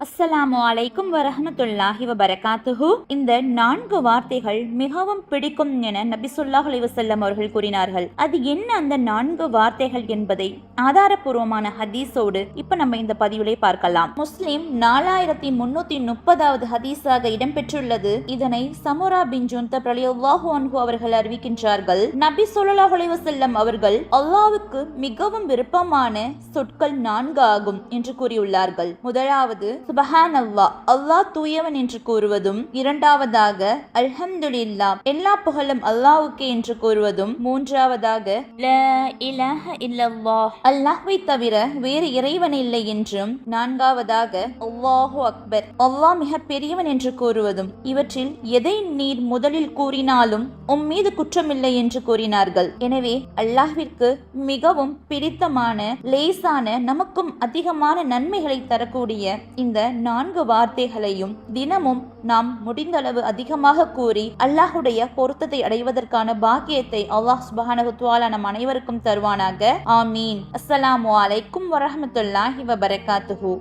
அஸ்ஸலாமு அலைக்கும் வரஹ்மத்துல்லாஹி வபரகாத்துஹு. இந்த 4 வார்த்தைகள் மிகவும் பிடிக்கும் என நபி ஸல்லல்லாஹு அலைஹி வஸல்லம் அவர்கள் கூறினார்கள். அது என்ன அந்த 4 வார்த்தைகள் என்பதை ஆதாரபூர்வமான ஹதீஸோடு இப்ப நம்ம இந்த பதிவிலே பார்க்கலாம். முஸ்லிம் 4330வது ஹதீஸாக இடம்பெற்றுள்ளது. இதனை சமுரா பின் ஜுந்தப் ரலியல்லாஹு அன்ஹு அவர்கள் அறிவிக்கின்றார்கள். நபி ஸல்லல்லாஹு அலைஹி வஸல்லம் அவர்கள் அல்லாஹ்வுக்கு மிகவும் விருப்பமான சொற்கள் 4 ஆகும் என்று கூறியுள்ளார்கள். முதலாவது சுபஹானல்லாஹ், அல்லாஹ் தூயவன் என்று கூறுவதும், இரண்டாவதாக அல்ஹம்துலில்லாஹ், எல்லா புகழும் அல்லாஹ்வுக்கே என்று கூறுவதும், மூன்றாவதாக லா இலாஹ இல்லல்லாஹ், அல்லாஹ்வை தவிர வேறு இறைவன் இல்லை என்றும், நான்காவதாக அல்லாஹு அக்பர், அல்லாஹ் மிக பெரியவன் என்று கூறுவதும். இவற்றில் எதை நீர் முதலில் கூறினாலும் உம் மீது குற்றமில்லை என்று கூறினார்கள். எனவே அல்லாஹ்விற்கு மிகவும் பிடித்தமான, லேசான, நமக்கும் அதிகமான நன்மைகளை தரக்கூடிய இந்த 4 வார்த்தைகளையும் தினமும் நாம் முடிந்தளவு அதிகமாக கூறி அல்லாஹுடைய பொருத்தத்தை அடைவதற்கான பாக்கியத்தை அல்லாஹ் சுப்ஹானஹு வ தஆலா நம் அனைவருக்கும் தருவானாக. ஆமீன். அஸ்ஸலாமு அலைக்கும் வரஹ்மத்துல்லாஹி வபரகாத்துஹு.